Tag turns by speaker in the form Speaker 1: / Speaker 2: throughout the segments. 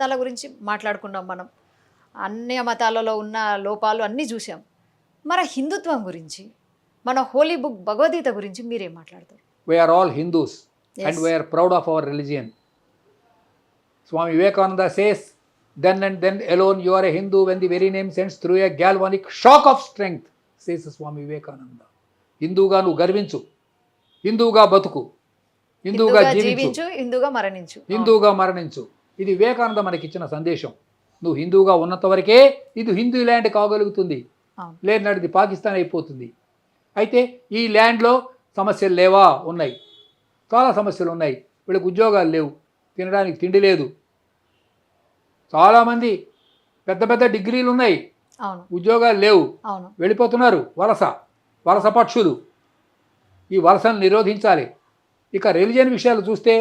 Speaker 1: మతాల గురించి మాట్లాడుకున్నాం మనం. అన్ని మతాలలో ఉన్న లోపాలు అన్నీ చూసాం. మన హిందుత్వం గురించి, మన హోలీ బుక్ భగవద్గీత గురించి మీరేం మాట్లాడతారు?
Speaker 2: We are all Hindus and
Speaker 1: Yes.
Speaker 2: we are proud of our religion. Swami Vivekananda says, then and then alone you are a Hindu when the very name sends through a galvanic shock of strength, says Swami Vivekananda. హిందూగా నువ్వు గర్వించు, హిందూగా బతుకు, హిందూగా జీవించు,
Speaker 1: హిందూగా మరణించు.
Speaker 2: హిందూగా మరణించు. ఇది వివేకానంద మనకిచ్చిన సందేశం. నువ్వు హిందూగా ఉన్నంత వరకే ఇది హిందూ ల్యాండ్ కాగలుగుతుంది, లేనినాటిది పాకిస్తాన్ అయిపోతుంది. అయితే ఈ ల్యాండ్లో సమస్యలు లేవా? ఉన్నాయి, చాలా సమస్యలు ఉన్నాయి. వీళ్ళకి ఉద్యోగాలు లేవు, తినడానికి తిండి లేదు. చాలామంది పెద్ద పెద్ద డిగ్రీలు ఉన్నాయి, ఉద్యోగాలు లేవు, వెళ్ళిపోతున్నారు. వలస పక్షులు. ఈ వలసను నిరోధించాలి. ఇక రిలిజియన్ విషయాలు చూస్తే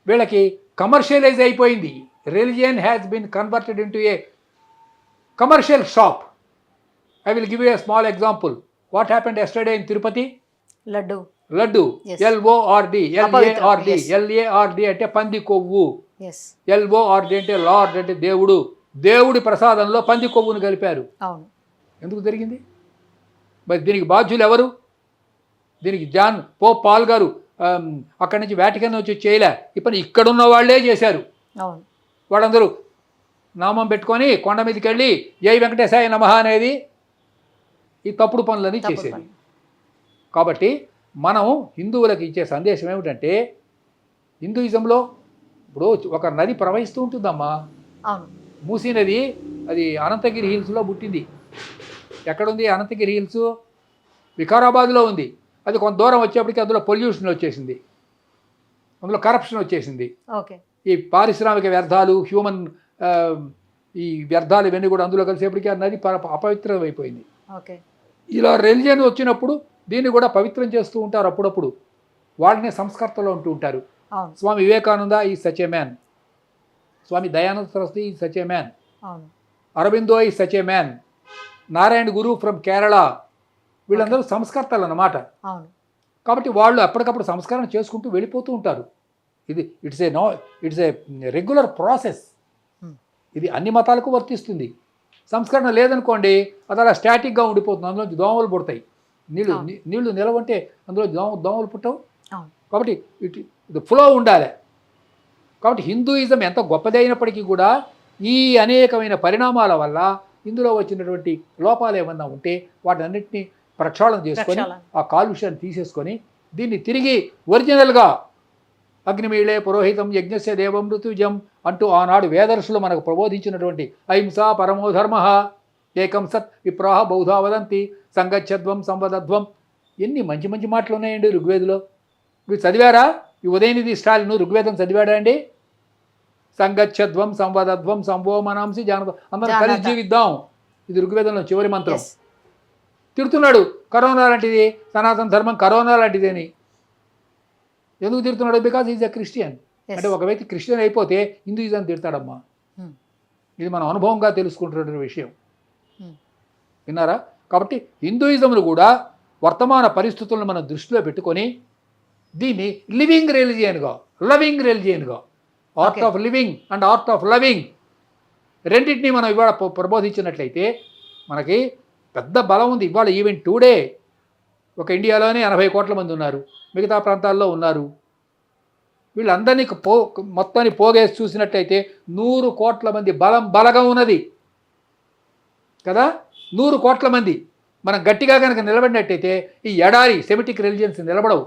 Speaker 2: వీళ్ళకి కమర్షియలైజ్ అయిపోయింది. Religion has been converted into a commercial shop. I will give you a small example. What happened yesterday in Tirupati? Laddu. LORD. LARD అంటే పంది కొవ్వు. LORD అంటే లార్డ్ అంటే దేవుడు. దేవుడి ప్రసాదంలో పంది కొవ్వును కలిపారు. ఎందుకు జరిగింది? మరి దీనికి బాధ్యులు ఎవరు? దీనికి పోప్ పాల్ గారు అక్కడి నుంచి వాటికన్ వచ్చి చేయలే. ఇప్పుడు ఇక్కడున్న వాళ్ళే చేశారు. వాళ్ళందరూ నామం పెట్టుకొని కొండ మీదకి వెళ్ళి జై వెంకటేశాయ నమః అనేది ఈ తప్పుడు పనులని చేసేది. కాబట్టి మనం హిందువులకు ఇచ్చే సందేశం ఏమిటంటే, హిందూయిజంలో ఇప్పుడు ఒక నది ప్రవహిస్తూ ఉంటుందమ్మా. మూసీ నది, అది అనంతగిరి హిల్స్లో పుట్టింది. ఎక్కడుంది అనంతగిరి హిల్స్? వికారాబాద్లో ఉంది. అది కొంత దూరం వచ్చేప్పటికి అందులో పొల్యూషన్ వచ్చేసింది, అందులో కరప్షన్ వచ్చేసింది. ఈ పారిశ్రామిక వ్యర్థాలు, హ్యూమన్ ఈ వ్యర్థాలు ఇవన్నీ కూడా అందులో కలిసేప్పటికీ ఆ నది అపవిత్రం అయిపోయింది. ఇలా రిలిజియన్ వచ్చినప్పుడు దీన్ని కూడా పవిత్రం చేస్తూ ఉంటారు. అప్పుడప్పుడు వాళ్ళనే సంస్కర్తలు అంటూ ఉంటారు. స్వామి వివేకానంద ఈ సచ్ ఏ మ్యాన్, స్వామి దయానంద సరస్వతి ఈ సచ్ ఏ మ్యాన్, అరబిందో ఈ such a man, Narayana Guru from Kerala, వీళ్ళందరూ సంస్కర్తలు అన్నమాట. కాబట్టి వాళ్ళు అప్పటికప్పుడు సంస్కరణ చేసుకుంటూ వెళ్ళిపోతూ ఉంటారు. ఇది ఇట్స్ ఏ రెగ్యులర్ ప్రాసెస్. ఇది అన్ని మతాలకు వర్తిస్తుంది. సంస్కరణ లేదనుకోండి, అది అలా స్టాటిక్గా ఉండిపోతుంది. అందులో దోమలు పుడతాయి. నీళ్లు నిలవంటే అందులో దోమలు పుట్టవు. కాబట్టి ఇది ఫ్లో ఉండాలి. కాబట్టి హిందూయిజం ఎంత గొప్పదైనప్పటికీ కూడా ఈ అనేకమైన పరిణామాల వల్ల ఇందులో వచ్చినటువంటి లోపాలు ఏమన్నా ఉంటే వాటన్నిటిని ప్రక్షాళన చేసుకొని ఆ కాలుష్యాన్ని తీసేసుకొని దీన్ని తిరిగి ఒరిజినల్గా అగ్నిమీళే పురోహితం యజ్ఞస్య దేవం ఋతుజం అంటూ ఆనాడు వేదర్శులు మనకు ప్రబోధించినటువంటి అహింసా పరమో ధర్మ ఏకం సత్ విప్రాహ బౌధా వదంతి సంగచ్చధ్వం సంవదధ్వం, ఎన్ని మంచి మంచి మాటలు ఉన్నాయండి ఋగ్వేదిలో. మీరు చదివారా? ఈ ఉదయనిధి స్టాలిన్ ఋగ్వేదం చదివాడా అండి? సంగచ్చధ్వం సంవదధ్వం సంవోమనాంసి జానప, అందరం కలిసి జీవిద్దాం, ఇది ఋగ్వేదంలో చివరి మంత్రం. తిడుతున్నాడు కరోనా లాంటిది, సనాతన ధర్మం కరోనా లాంటిది అని. ఎందుకు తిడుతున్నాడు? Because is a Christian. అంటే ఒక వ్యక్తి క్రిస్టియన్ అయిపోతే హిందూయిజం తిడతాడమ్మా. ఇది మనం అనుభవంగా తెలుసుకుంటున్న విషయం. విన్నారా? కాబట్టి హిందూయిజంను కూడా వర్తమాన పరిస్థితులను మనం దృష్టిలో పెట్టుకొని దీన్ని లివింగ్ రిలిజియన్గా, లవింగ్ రిలిజియన్గా, art of living and art of loving రెండింటినీ మనం ఇవాళ ప్రబోధించినట్లయితే మనకి పెద్ద బలం ఉంది. ఇవాళ ఈవెన్ టుడే ఒక ఇండియాలోనే 80 కోట్ల మంది ఉన్నారు, మిగతా ప్రాంతాల్లో ఉన్నారు. వీళ్ళందరినీ మొత్తాన్ని పోగేసి చూసినట్టయితే 100 కోట్ల మంది బలగం ఉన్నది కదా. 100 కోట్ల మంది మనం గట్టిగా కనుక నిలబడినట్టయితే ఈ ఎడారి సెమిటిక్ రిలిజియన్స్ నిలబడవు.